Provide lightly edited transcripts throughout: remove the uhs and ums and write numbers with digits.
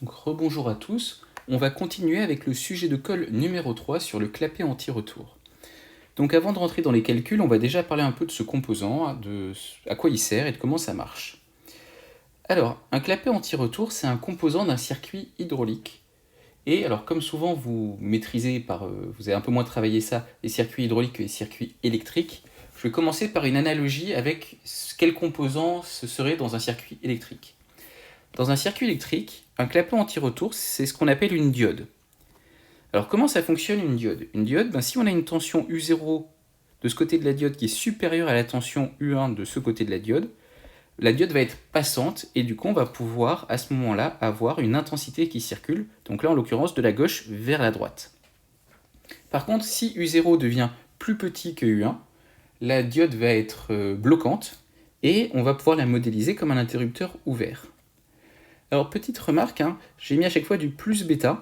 Donc rebonjour à tous, on va continuer avec le sujet de colle numéro 3 sur le clapet anti-retour. Donc avant de rentrer dans les calculs, on va déjà parler un peu de ce composant, de à quoi il sert et de comment ça marche. Alors, un clapet anti-retour, c'est un composant d'un circuit hydraulique. Et alors, comme souvent vous maîtrisez vous avez un peu moins travaillé ça, les circuits hydrauliques que les circuits électriques, je vais commencer par une analogie avec quel composant ce serait dans un circuit électrique. Dans un circuit électrique, un clapet anti-retour, c'est ce qu'on appelle une diode. Alors comment ça fonctionne une diode? Une diode, si on a une tension U0 de ce côté de la diode qui est supérieure à la tension U1 de ce côté de la diode va être passante et du coup on va pouvoir à ce moment-là avoir une intensité qui circule, donc là en l'occurrence de la gauche vers la droite. Par contre, si U0 devient plus petit que U1, la diode va être bloquante et on va pouvoir la modéliser comme un interrupteur ouvert. Alors petite remarque, j'ai mis à chaque fois du plus bêta.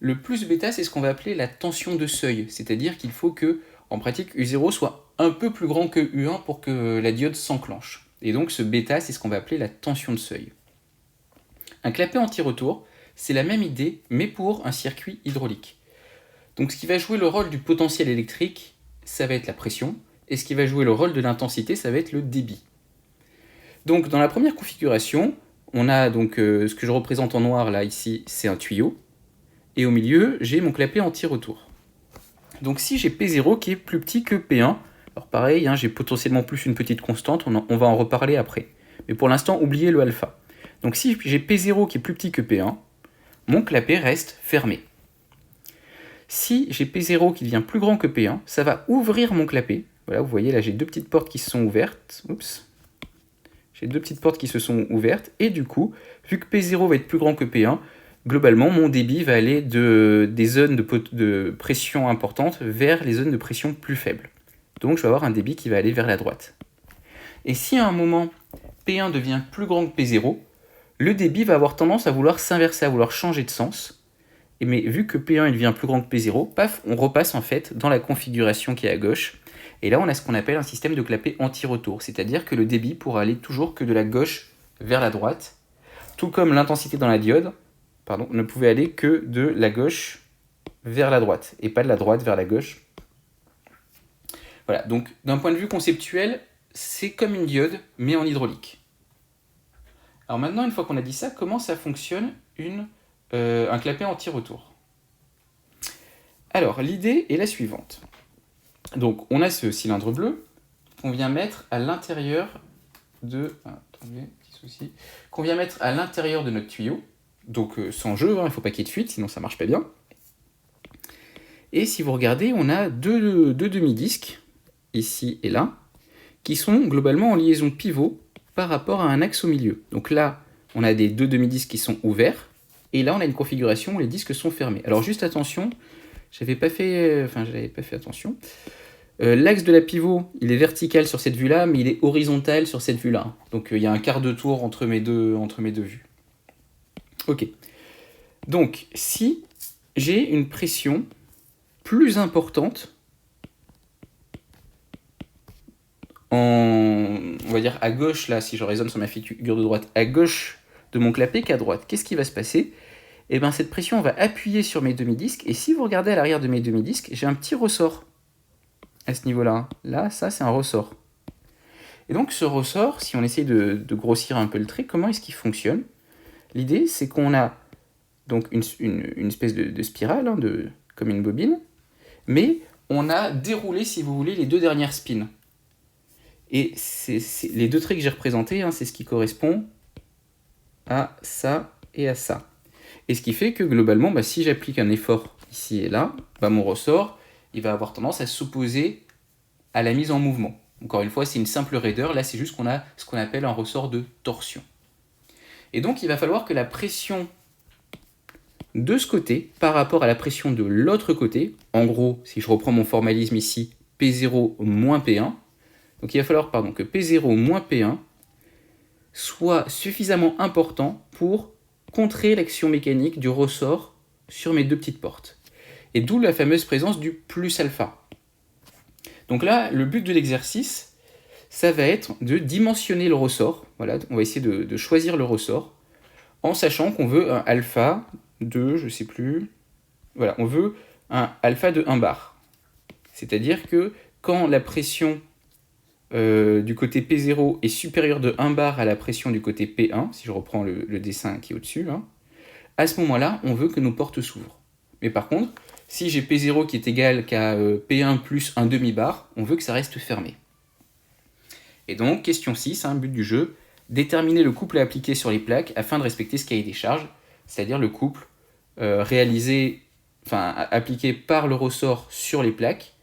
Le plus bêta, c'est ce qu'on va appeler la tension de seuil, c'est-à-dire qu'il faut que, en pratique, U0 soit un peu plus grand que U1 pour que la diode s'enclenche. Et donc ce bêta, c'est ce qu'on va appeler la tension de seuil. Un clapet anti-retour, c'est la même idée, mais pour un circuit hydraulique. Donc ce qui va jouer le rôle du potentiel électrique, ça va être la pression, et ce qui va jouer le rôle de l'intensité, ça va être le débit. Donc dans la première configuration, on a donc ce que je représente en noir là ici, c'est un tuyau. Et au milieu, j'ai mon clapet anti-retour. Donc si j'ai P0 qui est plus petit que P1, alors pareil, j'ai potentiellement plus une petite constante, on va en reparler après. Mais pour l'instant, oubliez le alpha. Donc si j'ai P0 qui est plus petit que P1, mon clapet reste fermé. Si j'ai P0 qui devient plus grand que P1, ça va ouvrir mon clapet. Voilà, vous voyez là, j'ai deux petites portes qui se sont ouvertes. Oups. J'ai deux petites portes qui se sont ouvertes, et du coup, vu que P0 va être plus grand que P1, globalement, mon débit va aller des zones de pression importantes vers les zones de pression plus faibles. Donc je vais avoir un débit qui va aller vers la droite. Et si à un moment, P1 devient plus grand que P0, le débit va avoir tendance à vouloir s'inverser, à vouloir changer de sens. Mais vu que P1 il devient plus grand que P0, paf, on repasse en fait dans la configuration qui est à gauche. Et là, on a ce qu'on appelle un système de clapet anti-retour, c'est-à-dire que le débit pourra aller toujours que de la gauche vers la droite, tout comme l'intensité dans la diode, ne pouvait aller que de la gauche vers la droite, et pas de la droite vers la gauche. Voilà, donc d'un point de vue conceptuel, c'est comme une diode, mais en hydraulique. Alors maintenant, une fois qu'on a dit ça, comment ça fonctionne un clapet anti-retour? Alors, l'idée est la suivante. Donc, on a ce cylindre bleu qu'on vient mettre à l'intérieur de... qu'on vient mettre à l'intérieur de notre tuyau. Donc, sans jeu, il ne faut pas qu'il y ait de fuite, sinon ça ne marche pas bien. Et si vous regardez, on a deux demi-disques, ici et là, qui sont globalement en liaison pivot par rapport à un axe au milieu. Donc là, on a deux demi-disques qui sont ouverts, et là, on a une configuration où les disques sont fermés. Alors juste attention, j'avais pas fait attention. L'axe de la pivot, il est vertical sur cette vue-là, mais il est horizontal sur cette vue-là. Donc il y a un quart de tour entre mes deux vues. Ok. Donc si j'ai une pression plus importante on va dire à gauche, là, si je raisonne sur ma figure de droite, à gauche de mon clapet qu'à droite, qu'est-ce qui va se passer? Eh bien, cette pression va appuyer sur mes demi-disques, et si vous regardez à l'arrière de mes demi-disques, j'ai un petit ressort à ce niveau-là. Là, ça, c'est un ressort. Et donc, ce ressort, si on essaye de grossir un peu le trait, comment est-ce qu'il fonctionne? L'idée, c'est qu'on a donc une espèce de spirale, comme une bobine, mais on a déroulé, si vous voulez, les deux dernières spins. Et les deux traits que j'ai représentés, c'est ce qui correspond à ça et à ça. Et ce qui fait que globalement, si j'applique un effort ici et là, mon ressort, il va avoir tendance à s'opposer à la mise en mouvement. Encore une fois, c'est une simple raideur. Là, c'est juste qu'on a ce qu'on appelle un ressort de torsion. Et donc, il va falloir que la pression de ce côté par rapport à la pression de l'autre côté, en gros, si je reprends mon formalisme ici, P0 moins P1, donc il va falloir que P0 moins P1 soit suffisamment important pour contrer l'action mécanique du ressort sur mes deux petites portes. Et d'où la fameuse présence du plus alpha. Donc là, le but de l'exercice, ça va être de dimensionner le ressort. Voilà, on va essayer de choisir le ressort en sachant qu'on veut un alpha de, je sais plus, voilà, on veut un alpha de 1 bar. C'est-à-dire que quand la pression du côté P0 est supérieure de 1 bar à la pression du côté P1, si je reprends le dessin qui est au-dessus, hein, à ce moment-là, on veut que nos portes s'ouvrent. Mais par contre, si j'ai P0 qui est égal qu'à P1 plus un demi-bar, on veut que ça reste fermé. Et donc, question 6, hein, but du jeu, déterminer le couple à appliquer sur les plaques afin de respecter ce cahier des charges, c'est-à-dire le couple appliqué par le ressort sur les plaques,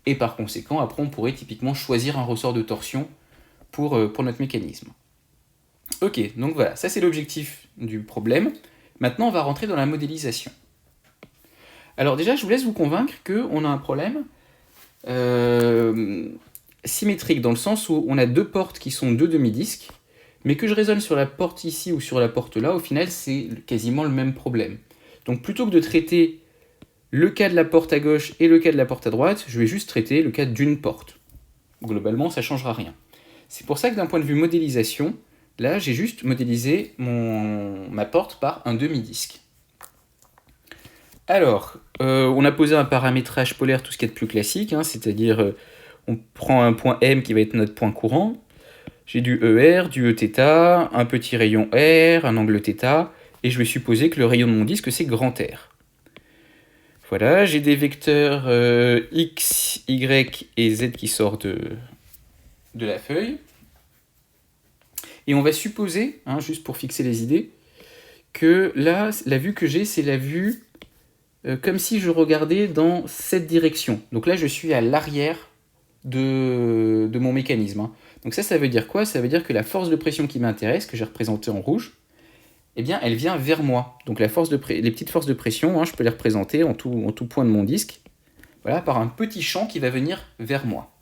et par conséquent, après on pourrait typiquement choisir un ressort de torsion pour notre mécanisme. Ok, donc voilà, ça c'est l'objectif du problème. Maintenant, on va rentrer dans la modélisation. Alors déjà, je vous laisse vous convaincre qu'on a un problème symétrique, dans le sens où on a deux portes qui sont deux demi-disques, mais que je raisonne sur la porte ici ou sur la porte là, au final, c'est quasiment le même problème. Donc plutôt que de traiter le cas de la porte à gauche et le cas de la porte à droite, je vais juste traiter le cas d'une porte. Globalement, ça ne changera rien. C'est pour ça que d'un point de vue modélisation, là, j'ai juste modélisé ma porte par un demi-disque. Alors, on a posé un paramétrage polaire, tout ce qui est de plus classique, hein, c'est-à-dire on prend un point M qui va être notre point courant, j'ai du ER, du Eθ, un petit rayon R, un angle θ, et je vais supposer que le rayon de mon disque, c'est grand R. Voilà, j'ai des vecteurs X, Y et Z qui sortent de la feuille. Et on va supposer, hein, juste pour fixer les idées, que là, la vue que j'ai, c'est la vue comme si je regardais dans cette direction. Donc là, je suis à l'arrière de mon mécanisme. Hein. Donc ça veut dire quoi? Ça veut dire que la force de pression qui m'intéresse, que j'ai représentée en rouge, eh bien, elle vient vers moi. Donc les petites forces de pression, hein, je peux les représenter en tout point de mon disque, voilà, par un petit champ qui va venir vers moi.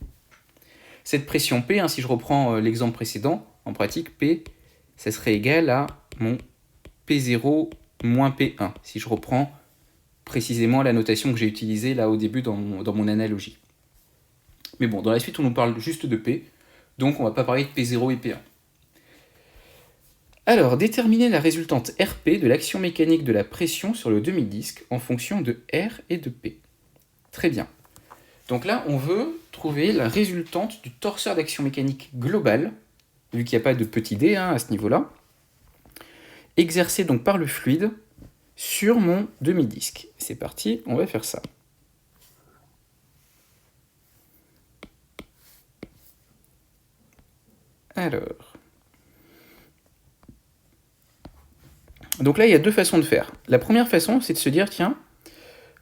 Cette pression P, hein, si je reprends l'exemple précédent, en pratique, P, ça serait égal à mon P0 moins P1, si je reprends précisément la notation que j'ai utilisée là au début dans mon analogie. Mais bon, dans la suite, on nous parle juste de P, donc on ne va pas parler de P0 et P1. Alors, déterminer la résultante RP de l'action mécanique de la pression sur le demi-disque en fonction de R et de P. Très bien. Donc là, on veut trouver la résultante du torseur d'action mécanique globale, vu qu'il n'y a pas de petit d hein, à ce niveau-là, exercé donc par le fluide sur mon demi-disque. C'est parti, on va faire ça. Alors... Donc là, il y a deux façons de faire. La première façon, c'est de se dire, tiens,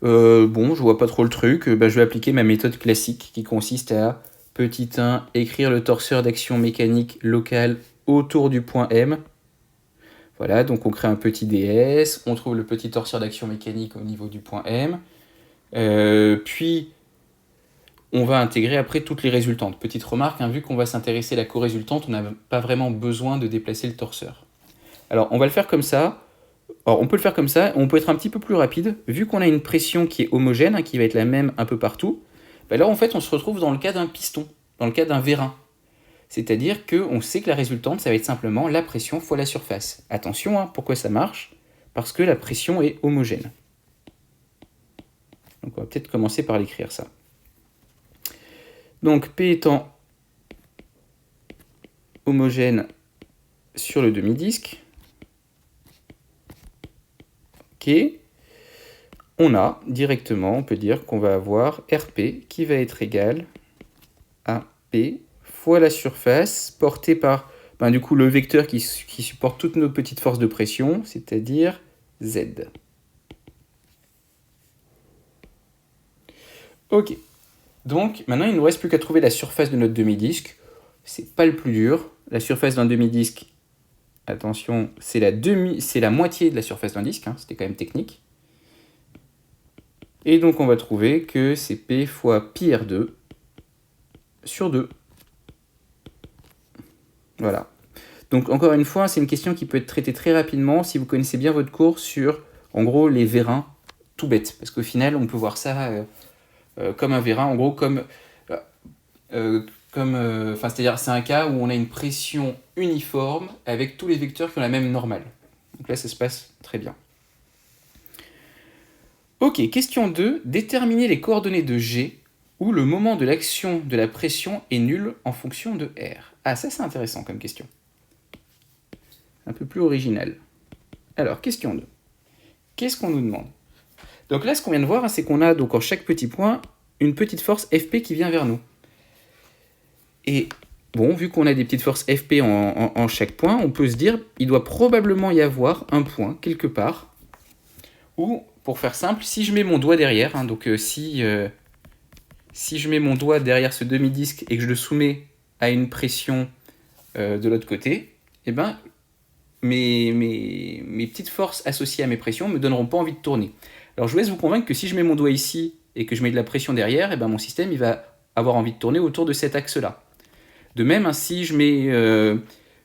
bon, je vois pas trop le truc, je vais appliquer ma méthode classique qui consiste à, petit 1, écrire le torseur d'action mécanique local autour du point M. Voilà, donc on crée un petit ds, on trouve le petit torseur d'action mécanique au niveau du point M, puis on va intégrer après toutes les résultantes. Petite remarque, hein, vu qu'on va s'intéresser à la co-résultante, on n'a pas vraiment besoin de déplacer le torseur. Alors, on va le faire comme ça. Alors, on peut le faire comme ça, on peut être un petit peu plus rapide. Vu qu'on a une pression qui est homogène, hein, qui va être la même un peu partout, là, en fait, on se retrouve dans le cas d'un piston, dans le cas d'un vérin. C'est-à-dire qu'on sait que la résultante, ça va être simplement la pression fois la surface. Attention, hein, pourquoi ça marche? Parce que la pression est homogène. Donc, on va peut-être commencer par l'écrire, ça. Donc, P étant homogène sur le demi-disque, on a directement, on peut dire qu'on va avoir RP qui va être égal à P fois la surface portée par du coup, le vecteur qui supporte toutes nos petites forces de pression, c'est-à-dire Z. Ok, donc maintenant il ne nous reste plus qu'à trouver la surface de notre demi-disque. C'est pas le plus dur. La surface d'un demi-disque, attention, c'est la moitié de la surface d'un disque, hein, c'était quand même technique. Et donc on va trouver que c'est P fois pi R2 sur 2. Voilà. Donc encore une fois, c'est une question qui peut être traitée très rapidement si vous connaissez bien votre cours sur, en gros, les vérins, tout bête. Parce qu'au final, on peut voir ça comme un vérin, en gros, c'est-à-dire c'est un cas où on a une pression uniforme avec tous les vecteurs qui ont la même normale. Donc là, ça se passe très bien. Ok, question 2. Déterminer les coordonnées de G où le moment de l'action de la pression est nul en fonction de R. Ah, ça c'est intéressant comme question. Un peu plus original. Alors, question 2. Qu'est-ce qu'on nous demande? Donc là, ce qu'on vient de voir, c'est qu'on a donc en chaque petit point une petite force Fp qui vient vers nous. Et bon, vu qu'on a des petites forces Fp en chaque point, on peut se dire il doit probablement y avoir un point quelque part où, pour faire simple, si je mets mon doigt derrière, hein, donc si je mets mon doigt derrière ce demi-disque et que je le soumets à une pression de l'autre côté, eh ben, mes petites forces associées à mes pressions ne me donneront pas envie de tourner. Alors je vous laisse vous convaincre que si je mets mon doigt ici et que je mets de la pression derrière, eh ben, mon système il va avoir envie de tourner autour de cet axe-là. De même, hein, si je mets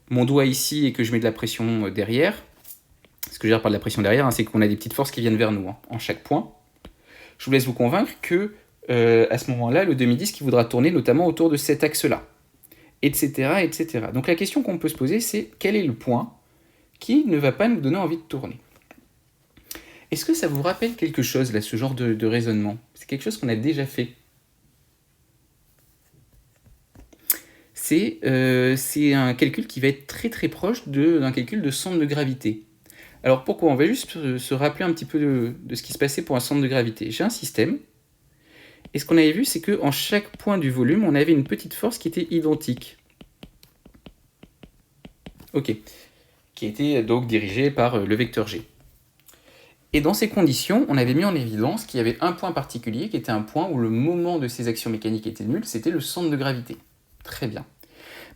mon doigt ici et que je mets de la pression derrière, ce que je veux dire par de la pression derrière, hein, c'est qu'on a des petites forces qui viennent vers nous, hein, en chaque point. Je vous laisse vous convaincre que à ce moment-là, le demi-disque il voudra tourner notamment autour de cet axe-là, etc., etc. Donc la question qu'on peut se poser, c'est quel est le point qui ne va pas nous donner envie de tourner? Est-ce que ça vous rappelle quelque chose, là, ce genre de raisonnement? C'est quelque chose qu'on a déjà fait. C'est un calcul qui va être très très proche d'un calcul de centre de gravité. Alors pourquoi? On va juste se rappeler un petit peu de ce qui se passait pour un centre de gravité. J'ai un système, et ce qu'on avait vu, c'est qu'en chaque point du volume, on avait une petite force qui était identique. Ok. Qui était donc dirigée par le vecteur G. Et dans ces conditions, on avait mis en évidence qu'il y avait un point particulier qui était un point où le moment de ces actions mécaniques était nul, c'était le centre de gravité. Très bien.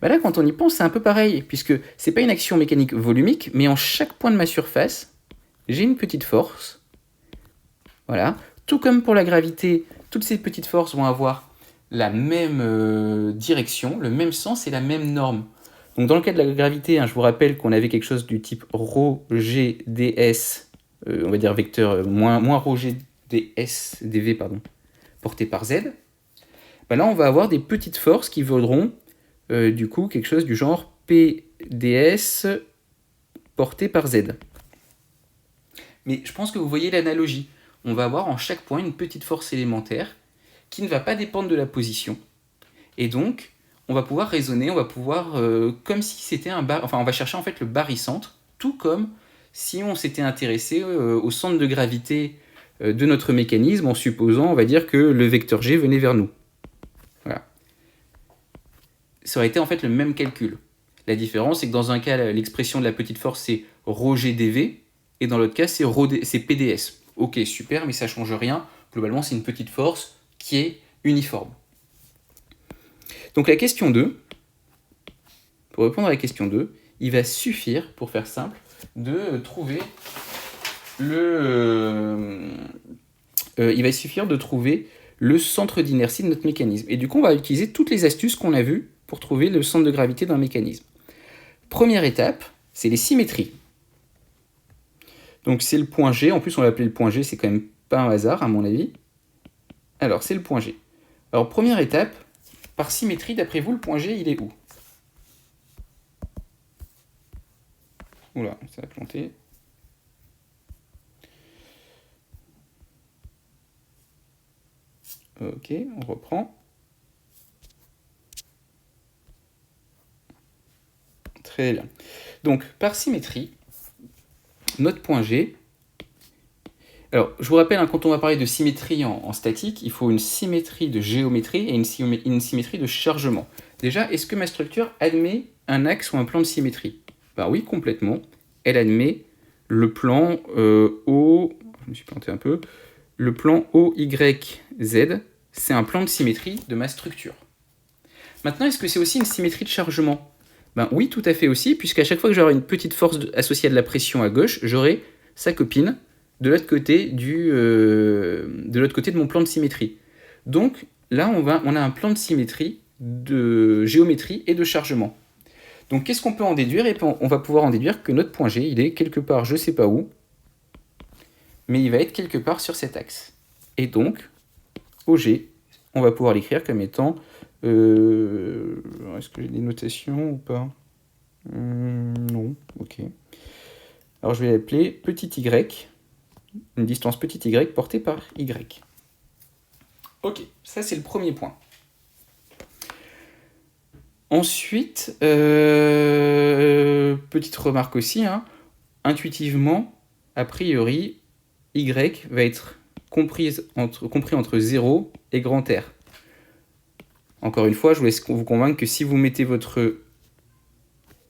Bah là, quand on y pense, c'est un peu pareil, puisque c'est pas une action mécanique volumique, mais en chaque point de ma surface, j'ai une petite force. Voilà. Tout comme pour la gravité, toutes ces petites forces vont avoir la même direction, le même sens et la même norme. Donc dans le cas de la gravité, hein, je vous rappelle qu'on avait quelque chose du type ρg ds, on va dire vecteur moins ρg ds dv, pardon, porté par z. Bah là, on va avoir des petites forces qui vaudront du coup quelque chose du genre pds porté par z. Mais je pense que vous voyez l'analogie. On va avoir en chaque point une petite force élémentaire qui ne va pas dépendre de la position. Et donc, on va pouvoir raisonner, on va pouvoir, comme si c'était un enfin, on va chercher en fait le barycentre, tout comme si on s'était intéressé au centre de gravité de notre mécanisme, en supposant, on va dire, que le vecteur G venait vers nous. Voilà. Ça aurait été en fait le même calcul. La différence, c'est que dans un cas, l'expression de la petite force, c'est ρgdv, et dans l'autre cas, c'est PDS. Ok, super, mais ça ne change rien. Globalement, c'est une petite force qui est uniforme. Donc la question 2, pour répondre à la question 2, il va suffire, pour faire simple, de trouver il va suffire de trouver le centre d'inertie de notre mécanisme. Et du coup, on va utiliser toutes les astuces qu'on a vues pour trouver le centre de gravité d'un mécanisme. Première étape, c'est les symétries. Donc c'est le point G, en plus on va l'appeler le point G, c'est quand même pas un hasard à mon avis. Alors c'est le point G. Alors première étape, par symétrie, d'après vous, le point G, il est où? Oula, ça a planté. Ok, on reprend. Très bien. Donc, par symétrie, notre point G... Alors, je vous rappelle, hein, quand on va parler de symétrie en statique, il faut une symétrie de géométrie et une symétrie de chargement. Déjà, est-ce que ma structure admet un axe ou un plan de symétrie? Ben oui, complètement. Elle admet le plan O... Je me suis planté un peu. Le plan OYZ, c'est un plan de symétrie de ma structure. Maintenant, est-ce que c'est aussi une symétrie de chargement? Ben oui, tout à fait aussi, puisqu'à chaque fois que j'aurai une petite force associée à de la pression à gauche, j'aurai sa copine de l'autre côté de mon plan de symétrie. Donc là, on a un plan de symétrie, de géométrie et de chargement. Donc qu'est-ce qu'on peut en déduire? Et on va pouvoir en déduire que notre point G, il est quelque part, je ne sais pas où, mais il va être quelque part sur cet axe. Et donc, OG, on va pouvoir l'écrire comme étant... est-ce que j'ai des notations ou pas? Non, ok. Alors je vais l'appeler petit y, une distance petit y portée par y. Ok, ça c'est le premier point. Ensuite, petite remarque aussi, hein, intuitivement, a priori, y va être compris entre 0 et grand R. Encore une fois, je vous laisse vous convaincre que si vous mettez votre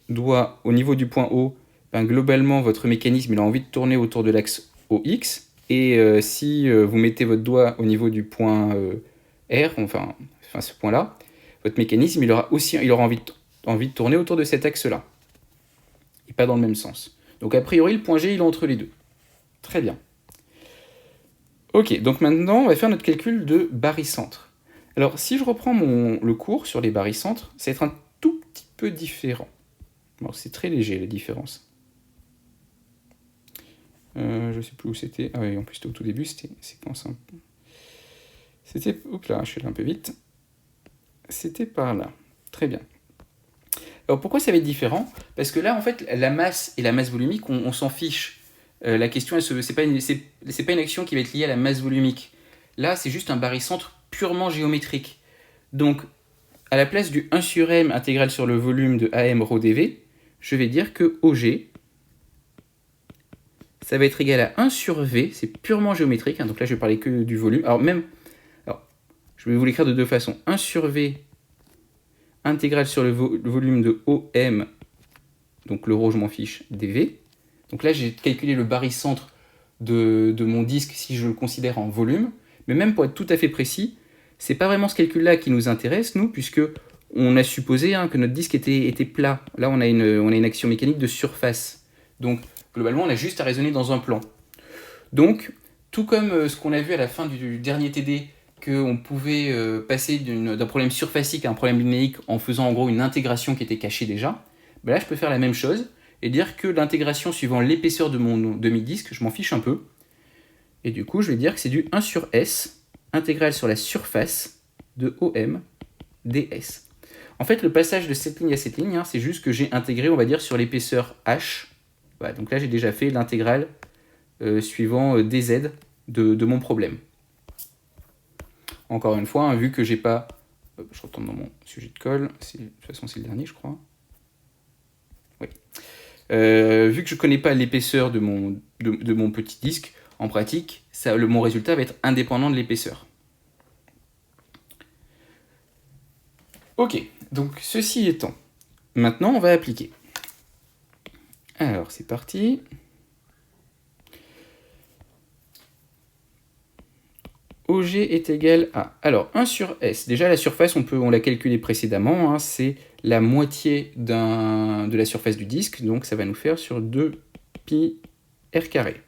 doigt au niveau du point O, ben globalement, votre mécanisme il a envie de tourner autour de l'axe OX. Et si vous mettez votre doigt au niveau du point R, enfin ce point-là, votre mécanisme il aura envie de tourner autour de cet axe-là. Et pas dans le même sens. Donc a priori, le point G il est entre les deux. Très bien. Ok, donc maintenant, on va faire notre calcul de barycentre. Alors, si je reprends le cours sur les barycentres, ça va être un tout petit peu différent. Bon, c'est très léger, la différence. Je sais plus où c'était. Ah oui, en plus, c'était au tout début, c'était séquence un peu... C'était... Oups là, je suis allé un peu vite. C'était par là. Très bien. Alors, pourquoi ça va être différent? Parce que là, en fait, la masse et la masse volumique, on s'en fiche. La question, c'est pas une action qui va être liée à la masse volumique. Là, c'est juste un barycentre purement géométrique. Donc, à la place du 1 sur m intégrale sur le volume de AM rho dV, je vais dire que OG, ça va être égal à 1 sur V, c'est purement géométrique, hein, donc là je vais parler que du volume. Alors, je vais vous l'écrire de deux façons. 1 sur V intégrale sur le volume de OM, donc le rho je m'en fiche, dV. Donc là j'ai calculé le barycentre de mon disque si je le considère en volume, mais même pour être tout à fait précis, c'est pas vraiment ce calcul-là qui nous intéresse, nous, puisque on a supposé que notre disque était plat. Là, on a une action mécanique de surface. Donc, globalement, on a juste à raisonner dans un plan. Donc, tout comme ce qu'on a vu à la fin du dernier TD, qu'on pouvait passer d'un problème surfacique à un problème linéique en faisant en gros une intégration qui était cachée déjà, ben là, je peux faire la même chose et dire que l'intégration suivant l'épaisseur de mon demi-disque, je m'en fiche un peu. Et du coup, je vais dire que c'est du 1 sur S intégrale sur la surface de OM ds. En fait, le passage de cette ligne à cette ligne, c'est juste que j'ai intégré, on va dire, sur l'épaisseur h. Voilà, donc là, j'ai déjà fait l'intégrale suivant dz de mon problème. Encore une fois, vu que j'ai pas... je retourne dans mon sujet de colle. De toute façon, c'est le dernier, je crois. Oui. Vu que je ne connais pas l'épaisseur de mon petit disque, en pratique, mon résultat va être indépendant de l'épaisseur. Ok, donc ceci étant, maintenant on va appliquer. Alors c'est parti. OG est égal à... Alors 1 sur S, déjà la surface on l'a calculé précédemment, c'est la moitié de la surface du disque, donc ça va nous faire sur 2 pi r carré.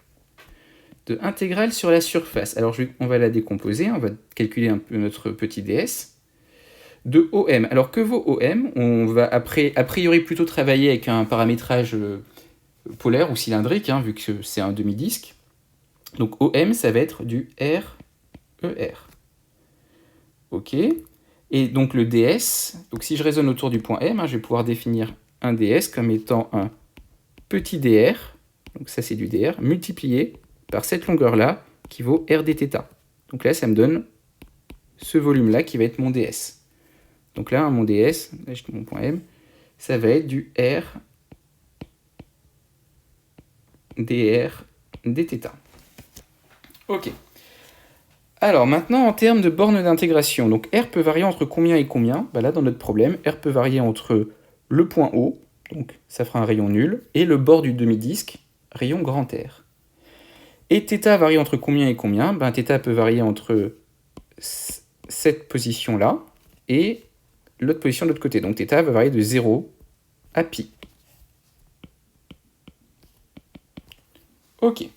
De intégrale sur la surface, alors on va la décomposer, on va calculer un peu notre petit ds. De OM. Alors que vaut OM? On va a priori plutôt travailler avec un paramétrage polaire ou cylindrique, vu que c'est un demi-disque. Donc OM, ça va être du RER. Ok. Et donc le ds, donc si je raisonne autour du point M, je vais pouvoir définir un ds comme étant un petit dr, donc ça c'est du dr, multiplié par cette longueur-là qui vaut r dθ. Donc là, ça me donne ce volume-là qui va être mon ds. Donc là, mon ds, là j'ai mon point M, ça va être du R dr dθ. Ok. Alors maintenant, en termes de bornes d'intégration, donc R peut varier entre combien et combien? Là, dans notre problème, R peut varier entre le point O, donc ça fera un rayon nul, et le bord du demi-disque, rayon grand R. Et θ varie entre combien et combien? θ peut varier entre cette position-là et l'autre position de l'autre côté. Donc θ va varier de 0 à pi. Ok.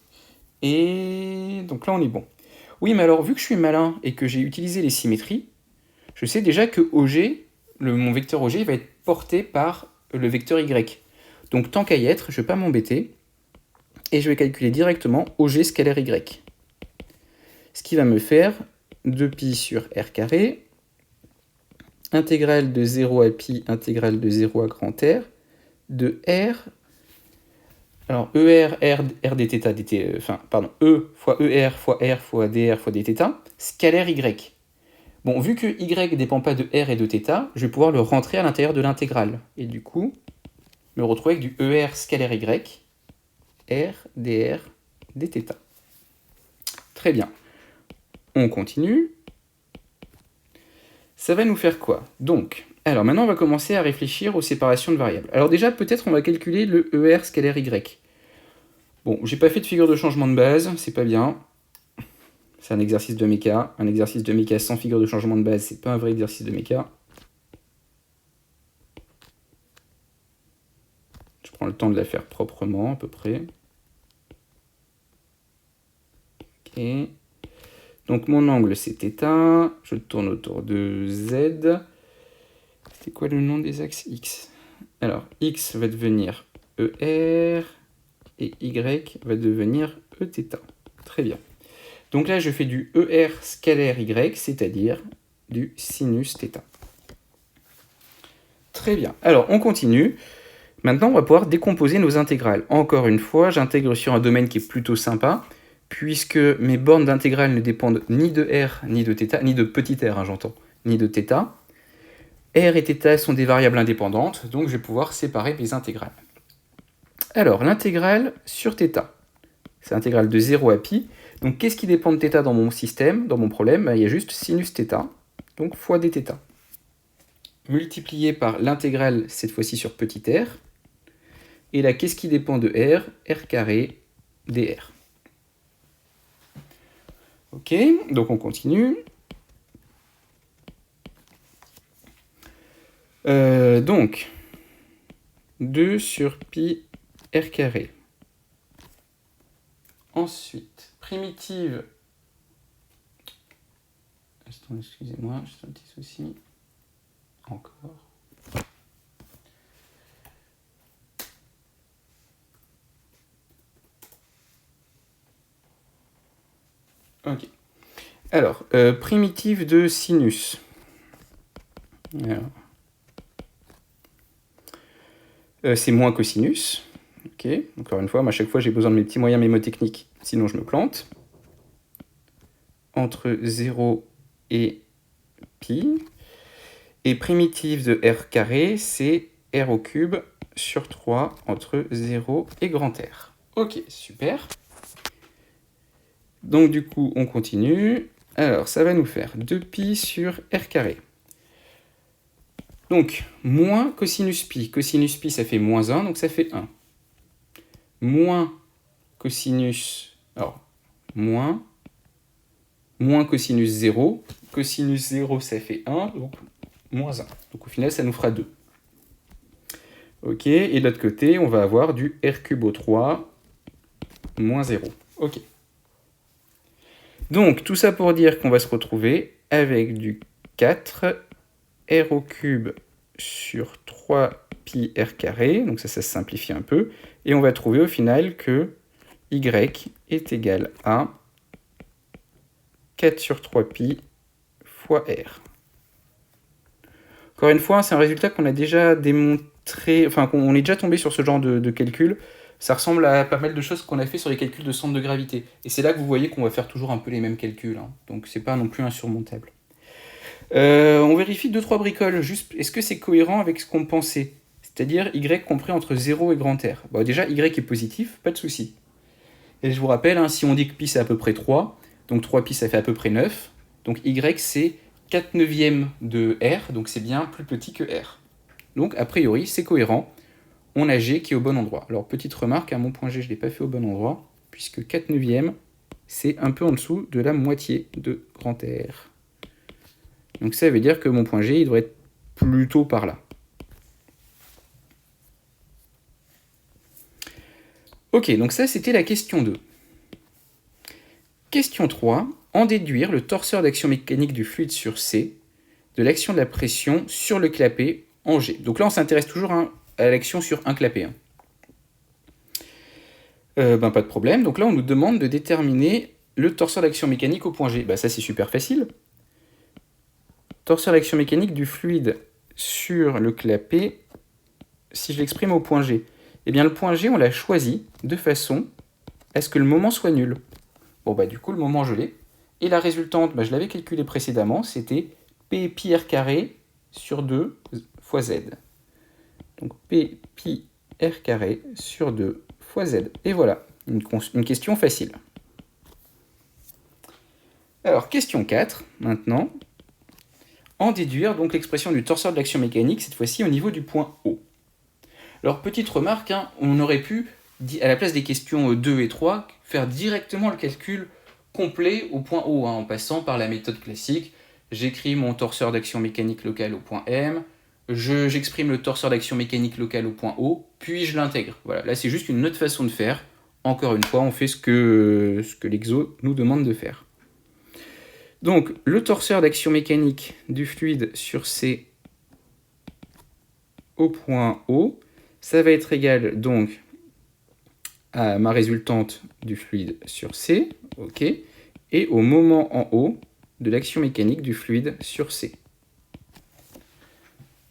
Et donc là, on est bon. Oui, mais alors, vu que je suis malin et que j'ai utilisé les symétries, je sais déjà que OG, mon vecteur OG, va être porté par le vecteur Y. Donc tant qu'à y être, je ne vais pas m'embêter. Et je vais calculer directement OG scalaire Y. Ce qui va me faire 2pi sur r carré, intégrale de 0 à pi, intégrale de 0 à grand R, de R Alors, ER, R dθ, E fois ER fois R fois dr fois dθ, scalaire Y. Bon, vu que Y ne dépend pas de R et de θ, je vais pouvoir le rentrer à l'intérieur de l'intégrale. Et du coup, me retrouver avec du ER scalaire Y, R dr dθ. Très bien. On continue. Ça va nous faire quoi? Donc, alors maintenant on va commencer à réfléchir aux séparations de variables. Alors déjà, peut-être on va calculer le ER scalaire Y. Bon, j'ai pas fait de figure de changement de base, c'est pas bien. C'est un exercice de méca. Un exercice de méca sans figure de changement de base, c'est pas un vrai exercice de méca. Je prends le temps de la faire proprement, à peu près. Ok. Donc mon angle c'est θ, je tourne autour de Z. C'est quoi le nom des axes X? Alors X va devenir ER et Y va devenir Eθ. Très bien. Donc là je fais du ER scalaire Y, c'est-à-dire du sinus θ. Très bien. Alors on continue. Maintenant on va pouvoir décomposer nos intégrales. Encore une fois, j'intègre sur un domaine qui est plutôt sympa, puisque mes bornes d'intégrale ne dépendent ni de R, ni de θ, ni de petit r, j'entends, ni de θ. R et θ sont des variables indépendantes, donc je vais pouvoir séparer mes intégrales. Alors, l'intégrale sur θ, c'est l'intégrale de 0 à pi. Donc, qu'est-ce qui dépend de θ dans mon système, dans mon problème? Il y a juste sinus θ, donc fois dθ. Multiplié par l'intégrale, cette fois-ci sur petit r. Et là, qu'est-ce qui dépend de r? R carré dr. Ok, donc on continue. Donc, 2 sur pi r carré. Ensuite, primitive. Excusez-moi, juste un petit souci. Encore. Ok. Alors, primitive de sinus. Alors, c'est moins cosinus. Ok. Encore une fois, moi, à chaque fois, j'ai besoin de mes petits moyens mémotechniques, sinon je me plante. Entre 0 et pi. Et primitive de r carré, c'est r au cube sur 3 entre 0 et grand R. Ok, super. Donc du coup, on continue. Alors, ça va nous faire 2pi sur r carré. Donc, moins cosinus pi. Cosinus pi, ça fait moins 1, donc ça fait 1. Moins cosinus... Alors, moins cosinus 0. Cosinus 0, ça fait 1, donc moins 1. Donc au final, ça nous fera 2. Ok, et de l'autre côté, on va avoir du r cube au 3 moins 0. Ok. Donc, tout ça pour dire qu'on va se retrouver avec du 4 r au cube sur 3 pi r carré. Donc ça se simplifie un peu. Et on va trouver au final que y est égal à 4 sur 3 pi fois r. Encore une fois, c'est un résultat qu'on a déjà démontré, enfin qu'on est déjà tombé sur ce genre de calcul. Ça ressemble à pas mal de choses qu'on a fait sur les calculs de centre de gravité. Et c'est là que vous voyez qu'on va faire toujours un peu les mêmes calculs. Hein. Donc c'est pas non plus insurmontable. On vérifie 2-3 bricoles. Juste, est-ce que c'est cohérent avec ce qu'on pensait? C'est-à-dire y compris entre 0 et grand R. Bon, déjà, y est positif, pas de souci. Et je vous rappelle, hein, si on dit que pi c'est à peu près 3, donc 3 pi ça fait à peu près 9. Donc y c'est 4 neuvièmes de R, donc c'est bien plus petit que R. Donc a priori, c'est cohérent. On a G qui est au bon endroit. Alors petite remarque, à mon point G, je ne l'ai pas fait au bon endroit, puisque 4 neuvièmes, c'est un peu en dessous de la moitié de grand R. Donc ça veut dire que mon point G, il devrait être plutôt par là. Ok, donc ça c'était la question 2. Question 3, en déduire le torseur d'action mécanique du fluide sur C de l'action de la pression sur le clapet en G. Donc là on s'intéresse toujours à l'action sur un clapet. Pas de problème, donc là on nous demande de déterminer le torseur d'action mécanique au point G. Ça c'est super facile. Torseur d'action mécanique du fluide sur le clapet si je l'exprime au point G. Eh bien, le point G, on l'a choisi de façon à ce que le moment soit nul. Bon, bah du coup, le moment, je l'ai. Et la résultante, bah, je l'avais calculée précédemment, c'était P pi r carré sur 2 fois Z. Donc P pi r carré sur 2 fois Z. Et voilà, une question facile. Alors, question 4, maintenant. En déduire donc l'expression du torseur de l'action mécanique, cette fois-ci au niveau du point O. Alors, petite remarque, hein, on aurait pu, à la place des questions 2 et 3, faire directement le calcul complet au point O, hein, en passant par la méthode classique. J'écris mon torseur d'action mécanique locale au point M, j'exprime le torseur d'action mécanique locale au point O, puis je l'intègre. Voilà, là c'est juste une autre façon de faire. Encore une fois, on fait ce que l'exo nous demande de faire. Donc, le torseur d'action mécanique du fluide sur C au point O, ça va être égal donc à ma résultante du fluide sur C, ok, et au moment en haut de l'action mécanique du fluide sur C.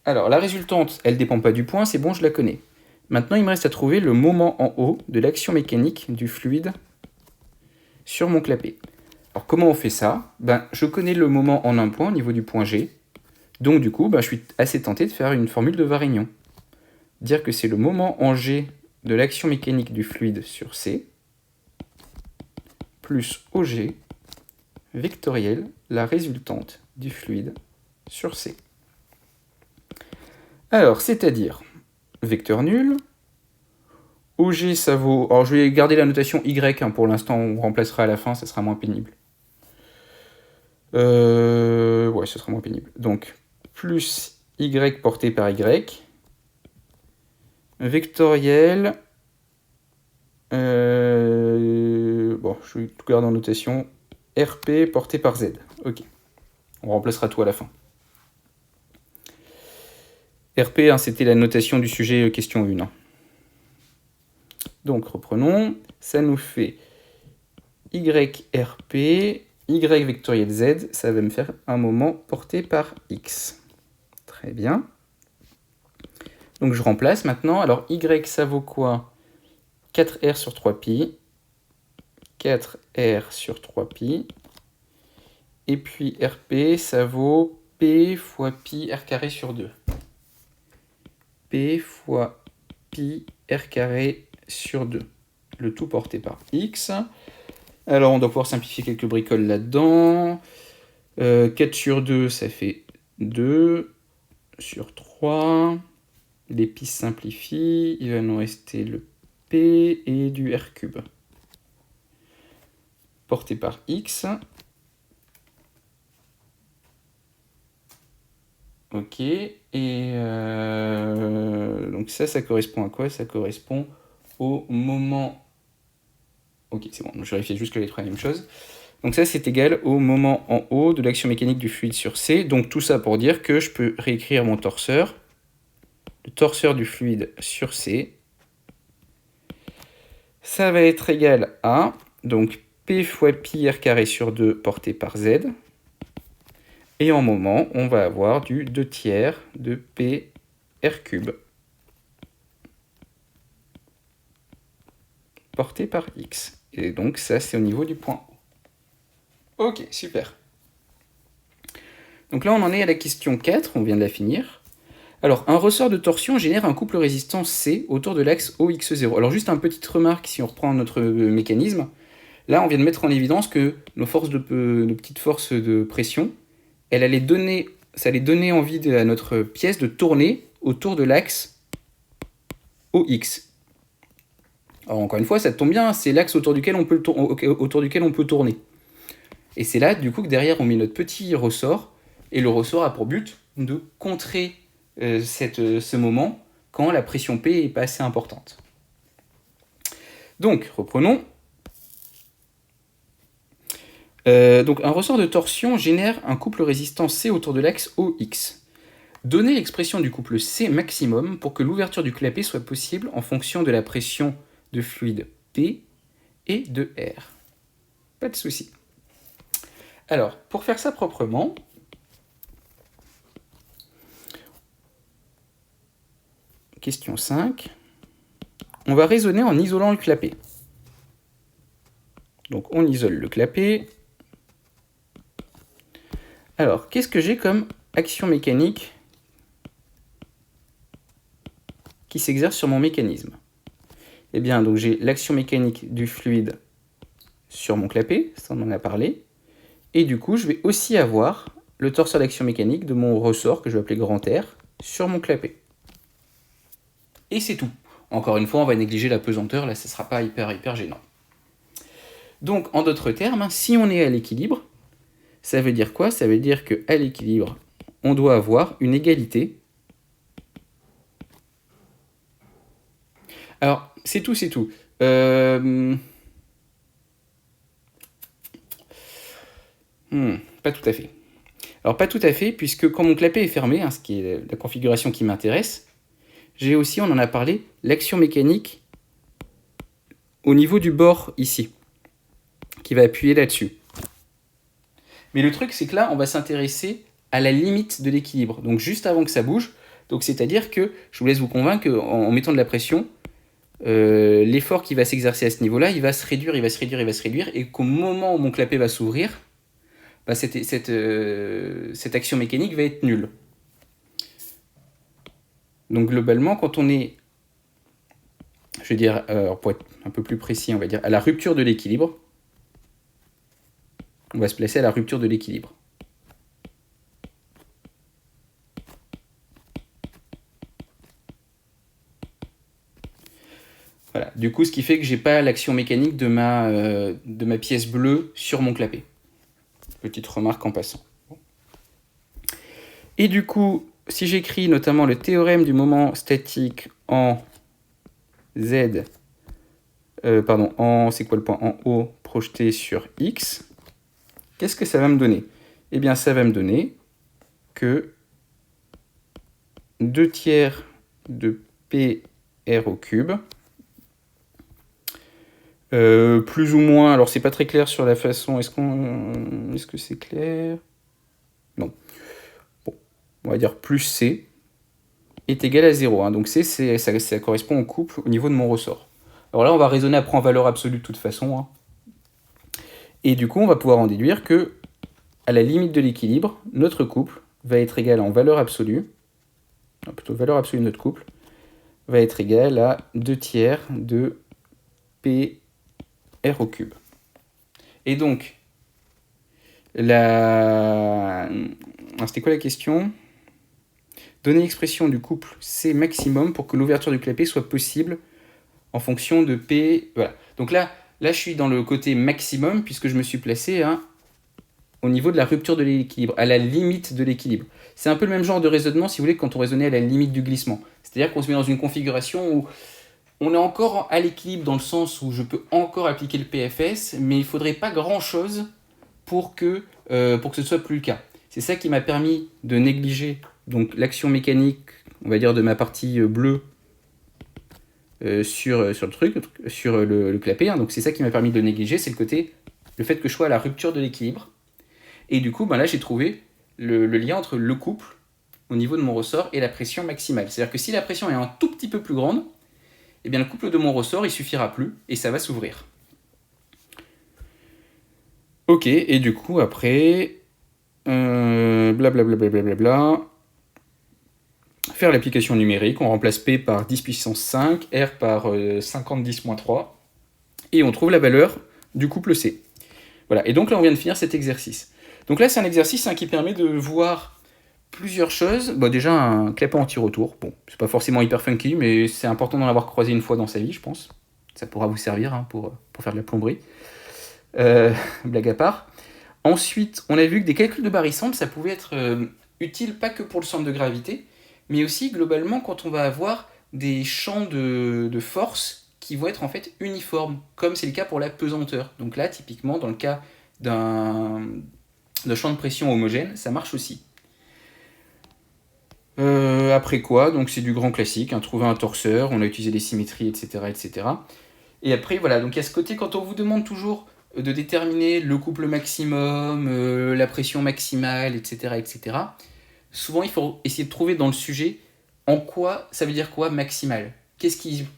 Alors, la résultante, elle ne dépend pas du point, c'est bon, je la connais. Maintenant, il me reste à trouver le moment en haut de l'action mécanique du fluide sur mon clapet. Alors, comment on fait ça? Je connais le moment en un point au niveau du point G. Donc, du coup, je suis assez tenté de faire une formule de Varignon. Dire que c'est le moment en G de l'action mécanique du fluide sur C plus OG vectoriel la résultante du fluide sur C. Alors, c'est-à-dire vecteur nul, OG ça vaut... Alors, je vais garder la notation Y, hein, pour l'instant, on remplacera à la fin, ça sera moins pénible. Ouais, ce sera moins pénible. Donc, plus Y porté par Y, vectoriel... Bon, je vais tout garder en notation. RP porté par Z. Ok. On remplacera tout à la fin. RP, hein, c'était la notation du sujet question 1. Hein. Donc, reprenons. Ça nous fait YRP, Y vectoriel Z, ça va me faire un moment porté par X. Très bien. Donc, je remplace maintenant. Alors, Y, ça vaut quoi? 4R sur 3pi. 4R sur 3pi. Et puis RP, ça vaut P fois pi R carré sur 2. P fois pi R carré sur 2. Le tout porté par X. Alors, on doit pouvoir simplifier quelques bricoles là-dedans. 4 sur 2, ça fait 2 sur 3. Les pi simplifient. Il va nous rester le P et du R cube. Porté par X. Ok, et donc ça correspond à quoi? Ça correspond au moment... Ok, c'est bon, je vérifiais juste que les trois la même chose. Donc ça, c'est égal au moment en haut de l'action mécanique du fluide sur C. Donc tout ça pour dire que je peux réécrire mon torseur. Le torseur du fluide sur C. Ça va être égal à, donc, P fois pi R carré sur 2 porté par Z. Et en moment, on va avoir du 2 tiers de P R cube porté par X. Et donc ça, c'est au niveau du point O. Ok, super. Donc là, on en est à la question 4, on vient de la finir. Alors, un ressort de torsion génère un couple résistance C autour de l'axe OX0. Alors, juste une petite remarque, si on reprend notre mécanisme, là, on vient de mettre en évidence que nos petites forces de pression, ça allait donner envie à notre pièce de tourner autour de l'axe OX. Alors, encore une fois, ça tombe bien, c'est l'axe autour duquel on peut tourner. Et c'est là, du coup, que derrière, on met notre petit ressort, et le ressort a pour but de contrer ce moment quand la pression P n'est pas assez importante. Donc, reprenons. Donc, un ressort de torsion génère un couple résistant C autour de l'axe OX. Donnez l'expression du couple C maximum pour que l'ouverture du clapet soit possible en fonction de la pression de fluide P et de R. Pas de souci. Alors, pour faire ça proprement, question 5, on va raisonner en isolant le clapet. Donc on isole le clapet. Alors, qu'est-ce que j'ai comme action mécanique qui s'exerce sur mon mécanisme? Eh bien, donc j'ai l'action mécanique du fluide sur mon clapet, ça on en a parlé. Et du coup, je vais aussi avoir le torseur d'action mécanique de mon ressort, que je vais appeler grand R, sur mon clapet. Et c'est tout. Encore une fois, on va négliger la pesanteur, là, ça ne sera pas hyper gênant. Donc, en d'autres termes, si on est à l'équilibre, ça veut dire quoi? Ça veut dire qu'à l'équilibre, on doit avoir une égalité. Alors, c'est tout. Pas tout à fait. Alors, pas tout à fait, puisque quand mon clapet est fermé, ce qui est la configuration qui m'intéresse, j'ai aussi, on en a parlé, l'action mécanique au niveau du bord ici, qui va appuyer là-dessus. Mais le truc, c'est que là, on va s'intéresser à la limite de l'équilibre, donc juste avant que ça bouge. Donc, c'est-à-dire que, je vous laisse vous convaincre qu'en mettant de la pression, l'effort qui va s'exercer à ce niveau-là, il va se réduire, et qu'au moment où mon clapet va s'ouvrir, cette action mécanique va être nulle. Donc globalement, quand on est, je veux dire, pour être un peu plus précis, on va dire à la rupture de l'équilibre, on va se placer à la rupture de l'équilibre. Voilà. Du coup, ce qui fait que j'ai pas l'action mécanique de ma pièce bleue sur mon clapet. Petite remarque en passant. Et du coup, si j'écris notamment le théorème du moment statique en Z, c'est quoi le point? En O projeté sur X, qu'est-ce que ça va me donner? Eh bien, ça va me donner que 2 tiers de PR au cube, plus ou moins, alors c'est pas très clair sur la façon, est-ce que c'est clair? Non. Bon, on va dire plus C est égal à 0. Hein. Donc C, ça correspond au couple au niveau de mon ressort. Alors là, on va raisonner après en valeur absolue de toute façon. Hein. Et du coup, on va pouvoir en déduire que, à la limite de l'équilibre, notre couple va être égal en valeur absolue, plutôt valeur absolue de notre couple, va être égal à 2 tiers de PR au cube. Et donc, c'était quoi la question? Donner l'expression du couple C maximum pour que l'ouverture du clapet soit possible en fonction de P. Voilà. Donc là, je suis dans le côté maximum puisque je me suis placé au niveau de la rupture de l'équilibre, à la limite de l'équilibre. C'est un peu le même genre de raisonnement, si vous voulez, quand on raisonnait à la limite du glissement. C'est-à-dire qu'on se met dans une configuration où on est encore à l'équilibre dans le sens où je peux encore appliquer le PFS, mais il ne faudrait pas grand-chose pour que ce soit plus le cas. C'est ça qui m'a permis de négliger donc l'action mécanique, on va dire, de ma partie bleue sur le truc, sur le clapet. Hein. Donc c'est ça qui m'a permis de négliger, c'est le fait que je sois à la rupture de l'équilibre. Et du coup, là, j'ai trouvé le lien entre le couple au niveau de mon ressort et la pression maximale. C'est-à-dire que si la pression est un tout petit peu plus grande, eh bien le couple de mon ressort, il suffira plus et ça va s'ouvrir. Ok, et du coup, après, blablabla, faire l'application numérique, on remplace P par 10 puissance 5, R par 50 10-3, et on trouve la valeur du couple C. Voilà, et donc là, on vient de finir cet exercice. Donc là, c'est un exercice qui permet de voir plusieurs choses. Bon, déjà, un clapet anti-retour. Bon, c'est pas forcément hyper funky, mais c'est important d'en avoir croisé une fois dans sa vie, je pense. Ça pourra vous servir pour faire de la plomberie. Blague à part. Ensuite, on a vu que des calculs de barycentre, ça pouvait être utile pas que pour le centre de gravité, mais aussi globalement quand on va avoir des champs de force qui vont être en fait uniformes, comme c'est le cas pour la pesanteur. Donc là, typiquement, dans le cas d'un champ de pression homogène, ça marche aussi. Après quoi, donc c'est du grand classique, trouver un torseur, on a utilisé les symétries, etc. Et après, voilà, donc il y a ce côté, quand on vous demande toujours de déterminer le couple maximum, la pression maximale, etc. Souvent, il faut essayer de trouver dans le sujet en quoi ça veut dire quoi maximal.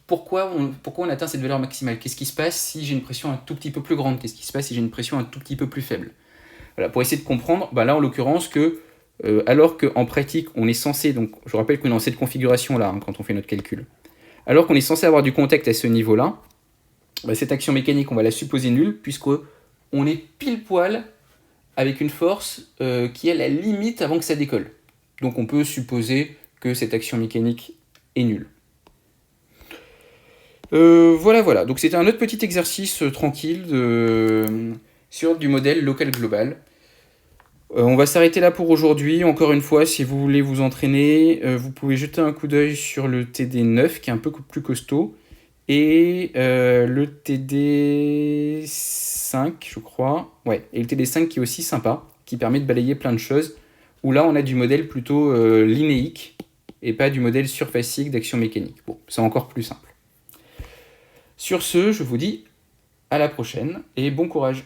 pourquoi on atteint cette valeur maximale? Qu'est-ce qui se passe si j'ai une pression un tout petit peu plus grande? Qu'est-ce qui se passe si j'ai une pression un tout petit peu plus faible? Voilà, pour essayer de comprendre, là en l'occurrence que, alors qu'en pratique on est censé, donc je rappelle qu'on est dans cette configuration-là quand on fait notre calcul, alors qu'on est censé avoir du contact à ce niveau-là, cette action mécanique on va la supposer nulle, puisqu'on est pile poil avec une force qui est à la limite avant que ça décolle. Donc on peut supposer que cette action mécanique est nulle. Voilà. Donc c'était un autre petit exercice tranquille sur du modèle local global. On va s'arrêter là pour aujourd'hui. Encore une fois, si vous voulez vous entraîner, vous pouvez jeter un coup d'œil sur le TD9 qui est un peu plus costaud et le TD5, je crois. Ouais, et le TD5 qui est aussi sympa, qui permet de balayer plein de choses. Où là, on a du modèle plutôt linéique et pas du modèle surfacique d'action mécanique. Bon, c'est encore plus simple. Sur ce, je vous dis à la prochaine et bon courage.